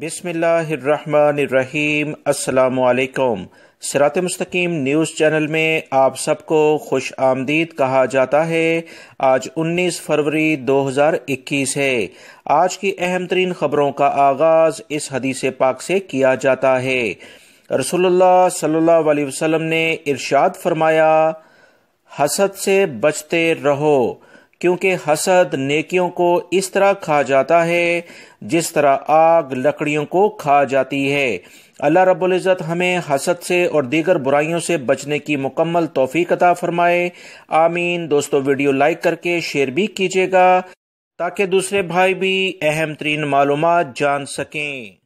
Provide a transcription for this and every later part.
بسم اللہ الرحمن الرحیم۔ السلام علیکم۔ صراط مستقیم نیوز چینل میں آپ سب کو خوش آمدید کہا جاتا ہے۔ آج 19 فروری 2021 ہے۔ آج کی اہم ترین خبروں کا آغاز اس حدیث پاک سے کیا جاتا ہے۔ رسول اللہ صلی اللہ علیہ وسلم نے ارشاد فرمایا، حسد سے بچتے رہو، کیونکہ حسد نیکیوں کو اس طرح کھا جاتا ہے جس طرح آگ لکڑیوں کو کھا جاتی ہے۔ اللہ رب العزت ہمیں حسد سے اور دیگر برائیوں سے بچنے کی مکمل توفیق عطا فرمائے، آمین۔ دوستو، ویڈیو لائک کر کے شیئر بھی کیجیے گا تاکہ دوسرے بھائی بھی اہم ترین معلومات جان سکیں۔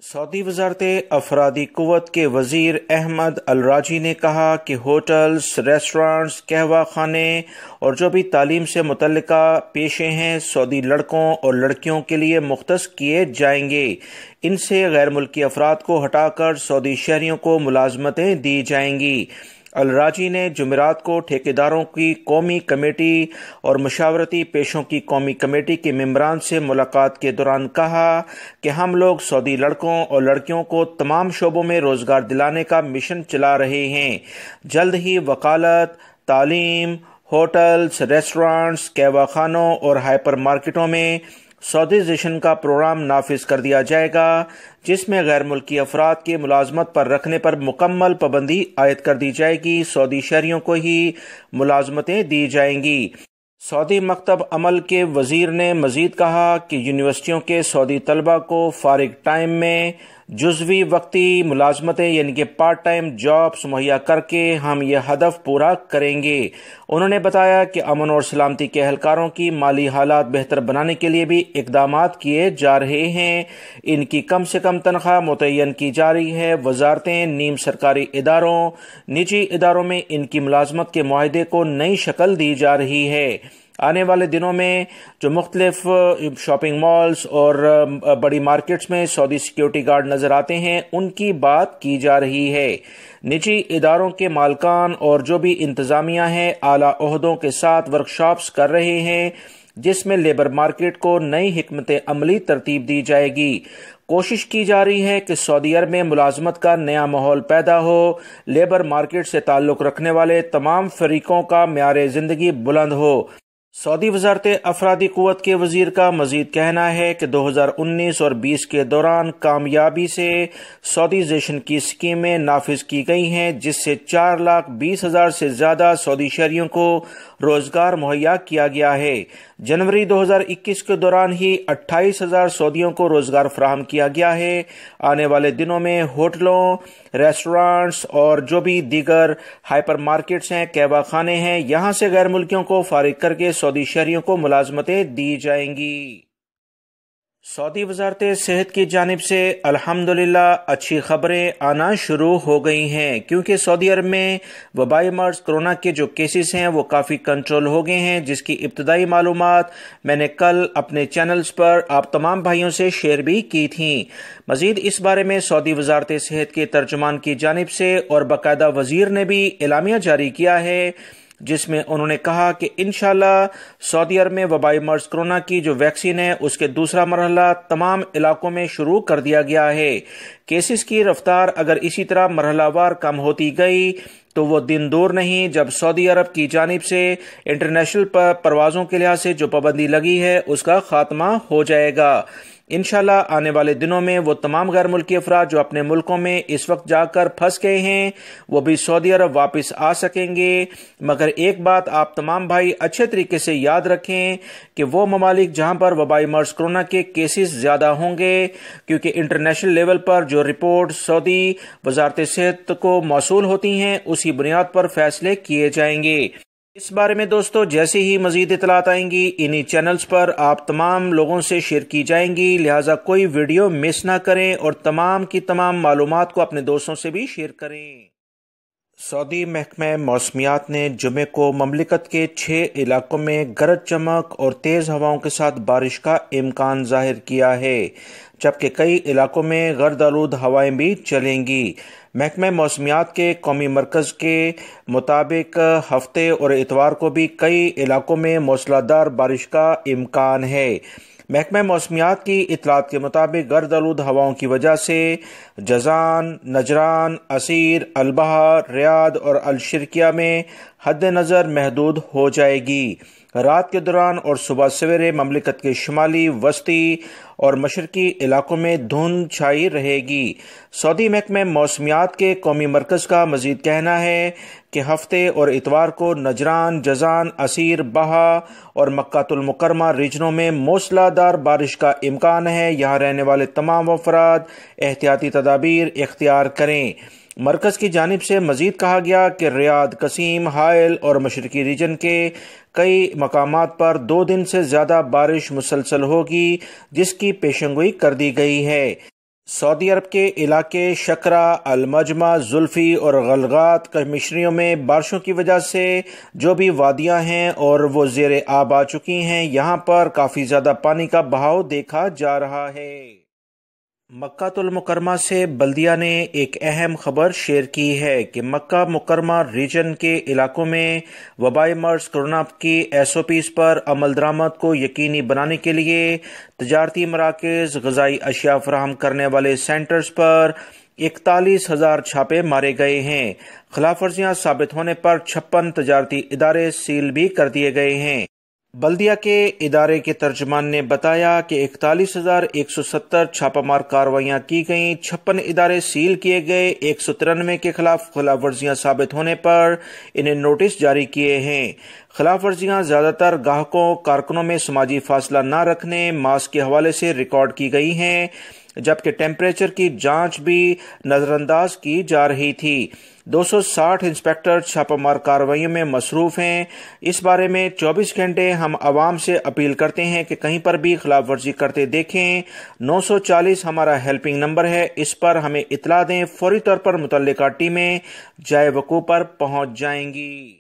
سعودی وزارت افرادی قوت کے وزیر احمد الراجی نے کہا کہ ہوٹلز، ریسٹورانٹس، قہوہ خانے اور جو بھی تعلیم سے متعلقہ پیشے ہیں سعودی لڑکوں اور لڑکیوں کے لیے مختص کیے جائیں گے۔ ان سے غیر ملکی افراد کو ہٹا کر سعودی شہریوں کو ملازمتیں دی جائیں گی۔ الراجی نے جمعرات کو ٹھیکیداروں کی قومی کمیٹی اور مشاورتی پیشوں کی قومی کمیٹی کے ممبران سے ملاقات کے دوران کہا کہ ہم لوگ سعودی لڑکوں اور لڑکیوں کو تمام شعبوں میں روزگار دلانے کا مشن چلا رہے ہیں۔ جلد ہی وکالت، تعلیم، ہوٹلز، ریسٹورانٹس، قہوہ خانوں اور ہائپر مارکیٹوں میں سعودیزیشن کا پروگرام نافذ کر دیا جائے گا، جس میں غیر ملکی افراد کے ملازمت پر رکھنے پر مکمل پابندی عائد کر دی جائے گی۔ سعودی شہریوں کو ہی ملازمتیں دی جائیں گی۔ سعودی مکتب عمل کے وزیر نے مزید کہا کہ یونیورسٹیوں کے سعودی طلبہ کو فارغ ٹائم میں جزوی وقتی ملازمتیں یعنی کہ پارٹ ٹائم جابز مہیا کر کے ہم یہ ہدف پورا کریں گے۔ انہوں نے بتایا کہ امن اور سلامتی کے اہلکاروں کی مالی حالات بہتر بنانے کے لیے بھی اقدامات کیے جا رہے ہیں۔ ان کی کم سے کم تنخواہ متعین کی جا رہی ہے۔ وزارتیں، نیم سرکاری اداروں، نجی اداروں میں ان کی ملازمت کے معاہدے کو نئی شکل دی جا رہی ہے۔ آنے والے دنوں میں جو مختلف شاپنگ مالز اور بڑی مارکیٹس میں سعودی سیکیورٹی گارڈ نظر آتے ہیں، ان کی بات کی جا رہی ہے۔ نجی اداروں کے مالکان اور جو بھی انتظامیہ ہیں اعلیٰ عہدوں کے ساتھ ورکشاپس کر رہے ہیں، جس میں لیبر مارکیٹ کو نئی حکمت عملی ترتیب دی جائے گی۔ کوشش کی جا رہی ہے کہ سعودی عرب میں ملازمت کا نیا ماحول پیدا ہو، لیبر مارکیٹ سے تعلق رکھنے والے تمام فریقوں کا معیار زندگی بلند ہو۔ سعودی وزارت افرادی قوت کے وزیر کا مزید کہنا ہے کہ 2019 اور 20 کے دوران کامیابی سے سعودیزیشن کی اسکیمیں نافذ کی گئی ہیں، جس سے 4,20,000 سے زیادہ سعودی شہریوں کو روزگار مہیا کیا گیا ہے۔ جنوری 2021 کے دوران ہی 28,000 سعودیوں کو روزگار فراہم کیا گیا ہے۔ آنے والے دنوں میں ہوٹلوں، ریسٹورانٹس اور جو بھی دیگر ہائپر مارکیٹس ہیں، قہوہ خانے ہیں، یہاں سے غیر ملکیوں کو فارغ کر کے سعودی شہریوں کو ملازمتیں دی جائیں گی۔ سعودی وزارت صحت کی جانب سے الحمدللہ اچھی خبریں آنا شروع ہو گئی ہیں، کیونکہ سعودی عرب میں وبائی مرض کرونا کے جو کیسز ہیں وہ کافی کنٹرول ہو گئے ہیں، جس کی ابتدائی معلومات میں نے کل اپنے چینلز پر آپ تمام بھائیوں سے شیئر بھی کی تھیں۔ مزید اس بارے میں سعودی وزارت صحت کے ترجمان کی جانب سے اور باقاعدہ وزیر نے بھی اعلامیہ جاری کیا ہے، جس میں انہوں نے کہا کہ انشاءاللہ سعودی عرب میں وبائی مرض کرونا کی جو ویکسین ہے اس کے دوسرا مرحلہ تمام علاقوں میں شروع کر دیا گیا ہے۔ کیسز کی رفتار اگر اسی طرح مرحلہ وار کم ہوتی گئی تو وہ دن دور نہیں جب سعودی عرب کی جانب سے انٹرنیشنل پروازوں کے لحاظ سے جو پابندی لگی ہے اس کا خاتمہ ہو جائے گا۔ انشاءاللہ آنے والے دنوں میں وہ تمام غیر ملکی افراد جو اپنے ملکوں میں اس وقت جا کر پھنس گئے ہیں وہ بھی سعودی عرب واپس آ سکیں گے۔ مگر ایک بات آپ تمام بھائی اچھے طریقے سے یاد رکھیں کہ وہ ممالک جہاں پر وبائی مرض کرونا کے کیسز زیادہ ہوں گے، کیونکہ انٹرنیشنل لیول پر جو رپورٹ سعودی وزارت صحت کو موصول ہوتی ہیں اسی بنیاد پر فیصلے کیے جائیں گے۔ اس بارے میں دوستو جیسے ہی مزید اطلاعات آئیں گی انہی چینلز پر آپ تمام لوگوں سے شیئر کی جائیں گی، لہٰذا کوئی ویڈیو مس نہ کریں اور تمام کی تمام معلومات کو اپنے دوستوں سے بھی شیئر کریں۔ سعودی محکمہ موسمیات نے جمعے کو مملکت کے 6 علاقوں میں گرج چمک اور تیز ہواؤں کے ساتھ بارش کا امکان ظاہر کیا ہے، جبکہ کئی علاقوں میں گرد آلود ہوائیں بھی چلیں گی۔ محکمہ موسمیات کے قومی مرکز کے مطابق ہفتے اور اتوار کو بھی کئی علاقوں میں موسلادھار بارش کا امکان ہے۔ محکمہ موسمیات کی اطلاعات کے مطابق گرد آلود ہواؤں کی وجہ سے جازان، نجران، عسیر، البہا، ریاض اور الشرقیہ میں حد نظر محدود ہو جائے گی۔ رات کے دوران اور صبح سویرے مملکت کے شمالی، وسطی اور مشرقی علاقوں میں دھند چھائی رہے گی۔ سعودی محکمہ موسمیات کے قومی مرکز کا مزید کہنا ہے کہ ہفتے اور اتوار کو نجران، جازان، عسیر، بہا اور مکہ المکرمہ ریجنوں میں موسلا دار بارش کا امکان ہے۔ یہاں رہنے والے تمام افراد احتیاطی تدابیر اختیار کریں۔ مرکز کی جانب سے مزید کہا گیا کہ ریاض، قصیم، حائل اور مشرقی ریجن کے کئی مقامات پر 2 دن سے زیادہ بارش مسلسل ہوگی، جس کی پیشنگوئی کر دی گئی ہے۔ سعودی عرب کے علاقے شکرہ، المجمع، زلفی اور غلغات کمشنریوں میں بارشوں کی وجہ سے جو بھی وادیاں ہیں اور وہ زیر آب آ چکی ہیں، یہاں پر کافی زیادہ پانی کا بہاؤ دیکھا جا رہا ہے۔ مکہ المکرمہ سے بلدیہ نے ایک اہم خبر شیئر کی ہے کہ مکہ مکرمہ ریجن کے علاقوں میں وبائی مرض کرونا کی SOPs پر عمل درآمد کو یقینی بنانے کے لیے تجارتی مراکز، غذائی اشیاء فراہم کرنے والے سینٹرز پر 41,000 چھاپے مارے گئے ہیں۔ خلاف ورزیاں ثابت ہونے پر 56 تجارتی ادارے سیل بھی کر دیے گئے ہیں۔ بلدیہ کے ادارے کے ترجمان نے بتایا کہ 41,170 چھاپہ مار کارروائیاں کی گئیں، 56 ادارے سیل کیے گئے، 193 کے خلاف ورزیاں ثابت ہونے پر انہیں نوٹس جاری کیے ہیں۔ خلاف ورزیاں زیادہ تر گاہکوں، کارکنوں میں سماجی فاصلہ نہ رکھنے، ماسک کے حوالے سے ریکارڈ کی گئی ہیں، جبکہ ٹیمپریچر کی جانچ بھی نظر انداز کی جا رہی تھی۔ 260 انسپیکٹر چھاپہ مار کارروائیوں میں مصروف ہیں۔ اس بارے میں 24 گھنٹے ہم عوام سے اپیل کرتے ہیں کہ کہیں پر بھی خلاف ورزی کرتے دیکھیں، 940 ہمارا ہیلپنگ نمبر ہے، اس پر ہمیں اطلاع دیں، فوری طور پر متعلقہ ٹیمیں جائے وقوع پر پہنچ جائیں گی۔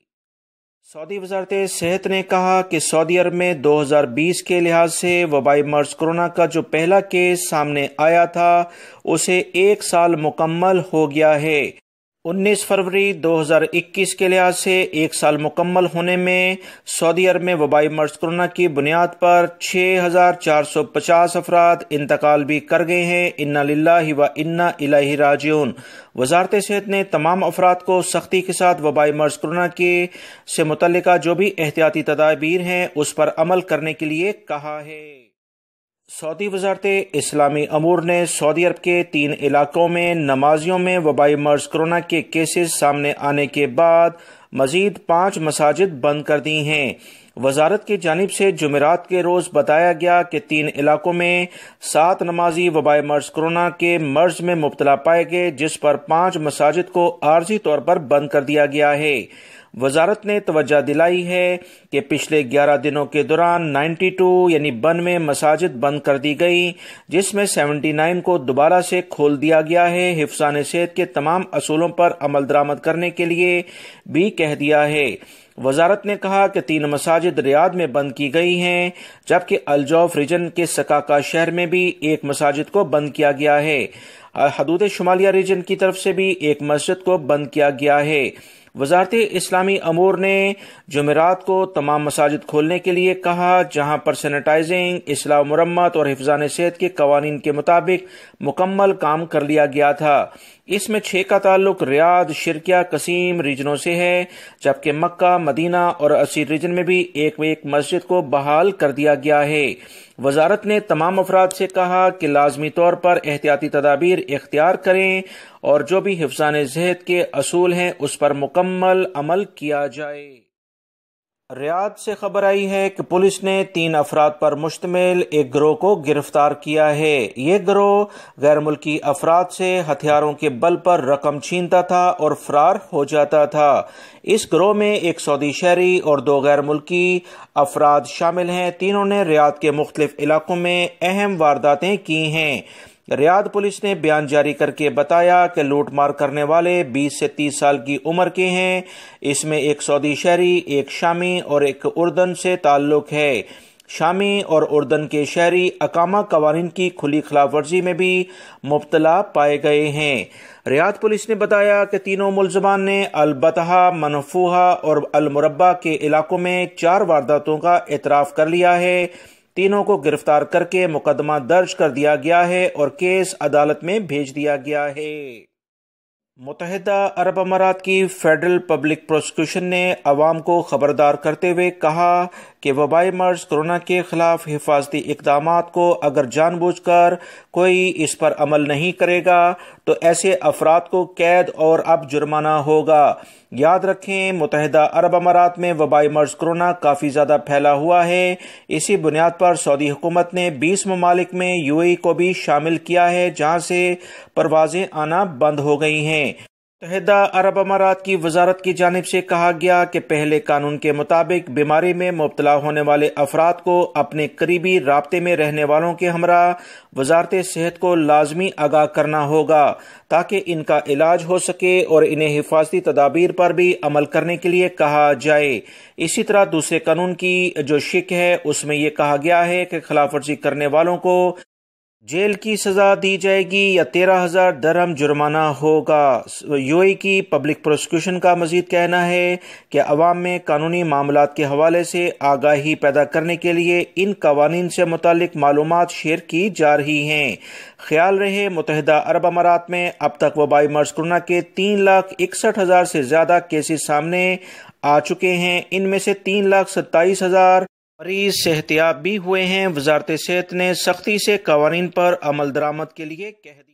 سعودی وزارت صحت نے کہا کہ سعودی عرب میں 2020 کے لحاظ سے وبائی مرض کرونا کا جو پہلا کیس سامنے آیا تھا اسے 1 سال مکمل ہو گیا ہے۔ 19 فروری 2021 کے لحاظ سے 1 سال مکمل ہونے میں سعودی عرب میں وبائی مرض کرونا کی بنیاد پر 6,450 افراد انتقال بھی کر گئے ہیں۔ انا للہ و انا الیہ راجعون۔ وزارت صحت نے تمام افراد کو سختی کے ساتھ وبائی مرض کرونا سے متعلقہ جو بھی احتیاطی تدابیر ہیں اس پر عمل کرنے کے لیے کہا ہے۔ سعودی وزارت اسلامی امور نے سعودی عرب کے 3 علاقوں میں نمازیوں میں وبائی مرض کرونا کے کیسز سامنے آنے کے بعد مزید 5 مساجد بند کر دی ہیں۔ وزارت کی جانب سے جمعرات کے روز بتایا گیا کہ 3 علاقوں میں 7 نمازی وبائی مرض کرونا کے مرض میں مبتلا پائے گئے، جس پر 5 مساجد کو عارضی طور پر بند کر دیا گیا ہے۔ وزارت نے توجہ دلائی ہے کہ پچھلے 11 دنوں کے دوران 92 مساجد بند کر دی گئی، جس میں 79 کو دوبارہ سے کھول دیا گیا ہے۔ حفظان صحت کے تمام اصولوں پر عمل درآمد کرنے کے لیے بھی کہہ دیا ہے۔ وزارت نے کہا کہ 3 مساجد ریاض میں بند کی گئی ہیں، جبکہ الجوف ریجن کے سکاکا شہر میں بھی 1 مساجد کو بند کیا گیا ہے۔ حدود شمالیہ ریجن کی طرف سے بھی 1 مسجد کو بند کیا گیا ہے۔ وزارت اسلامی امور نے جمعرات کو تمام مساجد کھولنے کے لیے کہا، جہاں پر سینیٹائزنگ، اصلاح و مرمت اور حفظان صحت کے قوانین کے مطابق مکمل کام کر لیا گیا تھا۔ اس میں 6 کا تعلق ریاض، شرقیہ، قصیم ریجنوں سے ہے، جبکہ مکہ، مدینہ اور عسیر ریجن میں بھی ایک مسجد کو بحال کر دیا گیا ہے۔ وزارت نے تمام افراد سے کہا کہ لازمی طور پر احتیاطی تدابیر اختیار کریں اور جو بھی حفظان صحت کے اصول ہیں اس پر مکمل عمل کیا جائے۔ ریاض سے خبر آئی ہے کہ پولیس نے 3 افراد پر مشتمل ایک گروہ کو گرفتار کیا ہے۔ یہ گروہ غیر ملکی افراد سے ہتھیاروں کے بل پر رقم چھینتا تھا اور فرار ہو جاتا تھا۔ اس گروہ میں 1 سعودی شہری اور 2 غیر ملکی افراد شامل ہیں۔ تینوں نے ریاض کے مختلف علاقوں میں اہم وارداتیں کی ہیں۔ ریاض پولیس نے بیان جاری کر کے بتایا کہ لوٹ مار کرنے والے 20 سے 30 سال کی عمر کے ہیں۔ اس میں 1 سعودی شہری، 1 شامی اور 1 اردن سے تعلق ہے۔ شامی اور اردن کے شہری اقامہ قوانین کی کھلی خلاف ورزی میں بھی مبتلا پائے گئے ہیں۔ ریاض پولیس نے بتایا کہ تینوں ملزمان نے البتہا، منفوہا اور المربع کے علاقوں میں 4 وارداتوں کا اعتراف کر لیا ہے۔ تینوں کو گرفتار کر کے مقدمہ درج کر دیا گیا ہے اور کیس عدالت میں بھیج دیا گیا ہے۔ متحدہ عرب امارات کی فیڈرل پبلک پروسیکیوشن نے عوام کو خبردار کرتے ہوئے کہا کہ وبائی مرض کرونا کے خلاف حفاظتی اقدامات کو اگر جان بوجھ کر کوئی اس پر عمل نہیں کرے گا تو ایسے افراد کو قید اور اب جرمانہ ہوگا۔ یاد رکھیں، متحدہ عرب امارات میں وبائی مرض کرونا کافی زیادہ پھیلا ہوا ہے۔ اسی بنیاد پر سعودی حکومت نے 20 ممالک میں UAE کو بھی شامل کیا ہے جہاں سے پروازیں آنا بند ہو گئی ہیں۔ متحدہ عرب امارات کی وزارت کی جانب سے کہا گیا کہ پہلے قانون کے مطابق بیماری میں مبتلا ہونے والے افراد کو اپنے قریبی رابطے میں رہنے والوں کے ہمراہ وزارت صحت کو لازمی آگاہ کرنا ہوگا تاکہ ان کا علاج ہو سکے اور انہیں حفاظتی تدابیر پر بھی عمل کرنے کے لیے کہا جائے۔ اسی طرح دوسرے قانون کی جو شق ہے اس میں یہ کہا گیا ہے کہ خلاف ورزی کرنے والوں کو جیل کی سزا دی جائے گی یا 13,000 درہم جرمانہ ہوگا۔ UAE کی پبلک پروسیکیوشن کا مزید کہنا ہے کہ عوام میں قانونی معاملات کے حوالے سے آگاہی پیدا کرنے کے لیے ان قوانین سے متعلق معلومات شیئر کی جا رہی ہیں۔ خیال رہے، متحدہ عرب امارات میں اب تک وبائی مرض کرونا کے 3,61,000 سے زیادہ کیسز سامنے آ چکے ہیں۔ ان میں سے 3,27,000 مریض صحت یاب بھی ہوئے ہیں۔ وزارت صحت نے سختی سے قوانین پر عمل درآمد کے لیے کہہ دیا۔